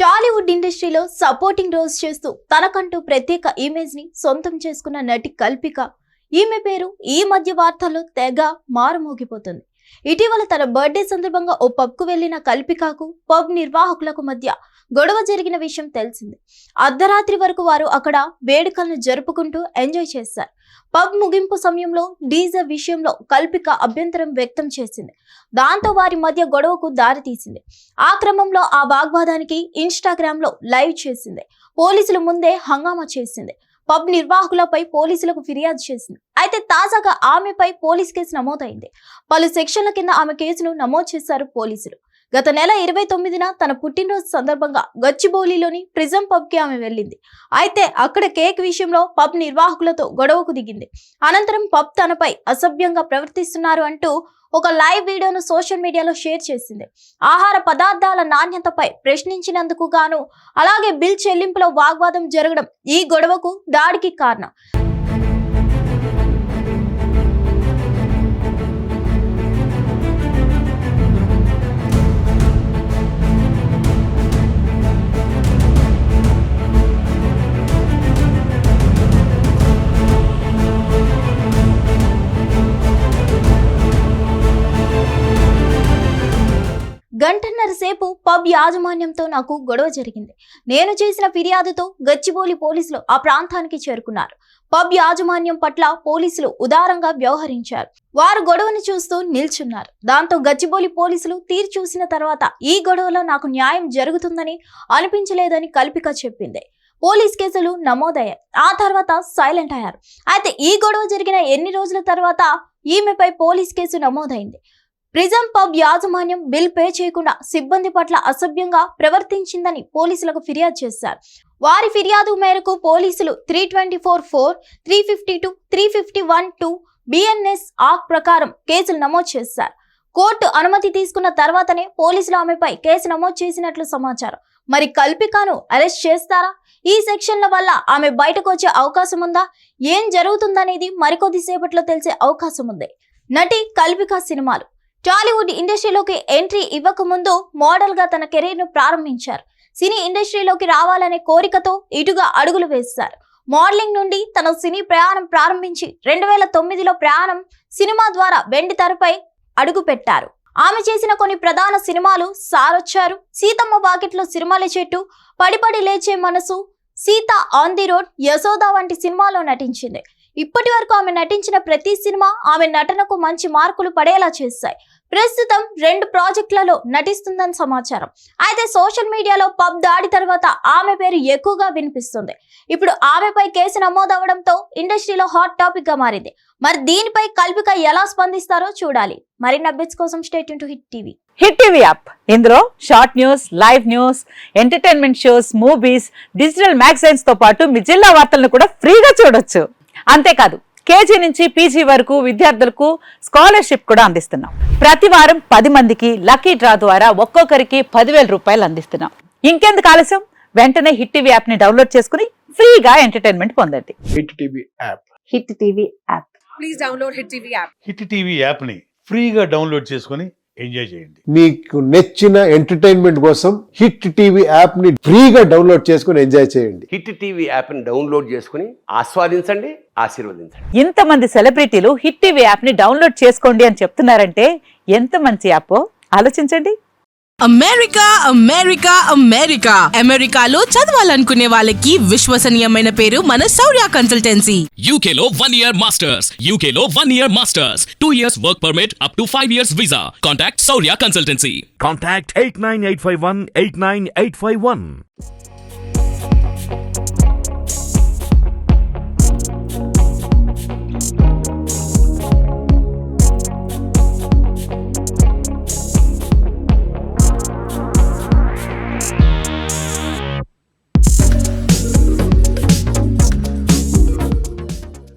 టాలీవుడ్ ఇండస్ట్రీలో supporting roles చేస్తూ తనకంటూ ప్రత్యేక ఇమేజ్ ని సొంతం చేసుకున్న నటి కల్పిక. ఈమె పేరు ఈ మధ్య వార్తల్లో తెగ మారుమోగిపోతుంది. ఇటీవల తన బర్త్డే సందర్భంగా ఓ పబ్ కు వెళ్లిన కల్పికకు పబ్ నిర్వాహకులకు మధ్య గొడవ జరిగిన విషయం తెలిసింది. అర్ధరాత్రి వరకు వారు అక్కడ వేడుకలను జరుపుకుంటూ ఎంజాయ్ చేశారు. పబ్ ముగింపు సమయంలో డీజే విషయంలో కల్పిక అభ్యంతరం వ్యక్తం చేసింది. దాంతో వారి మధ్య గొడవకు దారి తీసింది. ఆ క్రమంలో ఆ వాగ్వాదానికి ఇన్స్టాగ్రామ్ లో లైవ్ చేసింది. పోలీసుల ముందే హంగామా చేసింది. పబ్ నిర్వాహకులపై పోలీసులకు ఫిర్యాదు చేసింది. అయితే తాజాగా ఆమెపై పోలీస్ కేసు నమోదైంది. పలు సెక్షన్ల కింద ఆమె కేసును నమోదు చేశారు పోలీసులు. గత నెల 29న తన పుట్టినరోజు సందర్భంగా గచ్చిబౌలిలోని ప్రిజం పబ్ కి ఆమె వెళ్ళింది. అయితే అక్కడ కేక్ విషయంలో పబ్ నిర్వాహకులతో గొడవకు దిగింది. అనంతరం పబ్ తనపై అసభ్యంగా ప్రవర్తిస్తున్నారు అంటూ ఒక లైవ్ వీడియోను సోషల్ మీడియాలో షేర్ చేసింది. ఆహార పదార్థాల నాణ్యతపై ప్రశ్నించినందుకు గాను, అలాగే బిల్ చెల్లింపులో వాగ్వాదం జరగడం ఈ గొడవకు దాడికి కారణం. గంటన్నర సేపు పబ్ యాజమాన్యంతో నాకు గొడవ జరిగింది. నేను చేసిన ఫిర్యాదుతో గచ్చిబౌలి పోలీసులు ఆ ప్రాంతానికి చేరుకున్నారు. పబ్ యాజమాన్యం పట్ల పోలీసులు ఉదారంగా వ్యవహరించారు. వారు గొడవను చూస్తూ నిల్చున్నారు. దాంతో గచ్చిబౌలి పోలీసులు తీరు చూసిన తర్వాత ఈ గొడవలో నాకు న్యాయం జరుగుతుందని అనిపించలేదని కల్పిక చెప్పింది. పోలీస్ కేసులు నమోదయ్యాయి. ఆ తర్వాత సైలెంట్ అయ్యారు. అయితే ఈ గొడవ జరిగిన ఎన్ని రోజుల తర్వాత ఈమెపై పోలీస్ కేసు నమోదైంది. ప్రిజం పబ్ యాజమాన్యం బిల్ పే చేయకుండా సిబ్బంది పట్ల అసభ్యంగా ప్రవర్తించిందని పోలీసులకు ఫిర్యాదు చేశారు. వారి ఫిర్యాదు మేరకు పోలీసులు 324(4), 352, 351(2) BNS యాక్ట్ ప్రకారం కేసులు నమోదు చేశారు. కోర్టు అనుమతి తీసుకున్న తర్వాతనే పోలీసులు ఆమెపై కేసు నమోదు చేసినట్లు సమాచారం. మరి కల్పికను అరెస్ట్ చేస్తారా? ఈ సెక్షన్ల వల్ల ఆమె బయటకు వచ్చే అవకాశం ఉందా? ఏం జరుగుతుందనేది మరికొద్ది సేపట్లో తెలిసే అవకాశం ఉంది. నటి కల్పిక సినిమాలు. టాలీవుడ్ ఇండస్ట్రీలోకి ఎంట్రీ ఇవ్వక ముందు మోడల్ గా తన కెరీర్ ను ప్రారంభించారు. సినీ ఇండస్ట్రీలోకి రావాలనే కోరికతో ఇటుగా అడుగులు వేశారు. మోడలింగ్ నుండి తన సినీ ప్రయాణం ప్రారంభించి 2009లో ప్రయాణం సినిమా ద్వారా వెండి తెరపై అడుగు పెట్టారు. ఆమె చేసిన కొన్ని ప్రధాన సినిమాలు సారొచ్చారు, సీతమ్మ వాకిట్లో సిరిమల్ల చెట్టు, పడిపడి లేచే మనసు, Sita on the road, Yashoda వంటి సినిమాలో నటించింది. ఇప్పటి వరకు ఆమె నటించిన ప్రతి సినిమా ఆమె నటనకు మంచి మార్కులు పడేలా చేశాయి. ప్రస్తుతం 2 ప్రాజెక్టులలో నటిస్తుందని సమాచారం. అయితే సోషల్ మీడియాలో పబ్ దాడి తర్వాత ఆమె పేరు ఎక్కువగా వినిపిస్తుంది. ఇప్పుడు ఆమెపై కేసు నమోదవడంతో ఇండస్ట్రీలో హాట్ టాపిక్ గా మారింది. మరి దీనిపై కల్పిక ఎలా స్పందిస్తారో చూడాలి. మరిన్ని అప్డేట్స్ కోసం stay tuned to hit TV. Hit TV app, ఇందులో short news, live news, entertainment shows, movies, digital magazines తో పాటు మీ జిల్లా వార్తలను కూడా ఫ్రీగా చూడొచ్చు. అంతేకాదు కేజీ నుంచి పీజీ వరకు విద్యార్థులకు స్కాలర్షిప్ కూడా అందిస్తున్నాం. ప్రతి వారం 10 మందికి లక్కీ డ్రా ద్వారా ఒక్కొక్కరికి 10,000 రూపాయలు అందిస్తున్నాం. ఇంకెందుకు ఆలస్యం? వెంటనే హిట్ టీవీ యాప్ ని డౌన్లోడ్ చేసుకుని ఫ్రీగా ఎంటర్టైన్మెంట్ పొందండి. Hit TV app. Hit TV app. Please download hit TV app. Hit TV app ని ఫ్రీగా డౌన్లోడ్ చేసుకుని ఎంజాయ్ చేయండి. మీకు నచ్చిన ఎంటర్టైన్మెంట్ కోసం హిట్ టీవీ యాప్ ని ఫ్రీగా డౌన్లోడ్ చేసుకుని ఎంజాయ్ చేయండి. హిట్ టీవీ యాప్ ని డౌన్లోడ్ చేసుకుని ఆస్వాదించండి, ఆశీర్వదించండి. ఇంతమంది సెలబ్రిటీలు హిట్ టీవీ యాప్ ని డౌన్లోడ్ చేసుకోండి అని చెప్తున్నారంటే ఎంత మంచి యాప్ ఆలోచించండి. అమెరికా అమెరికా అమెరికా అమెరికాలో చదవాలనుకునే వాళ్ళకి విశ్వసనీయమైన పేరు మన శౌర్య కన్సల్టెన్సీ. UK లో 1 year masters. UK లో 1 year masters. 2 years work permit up to 5 years visa. Contact Saurya Consultancy. Contact 89851 89851.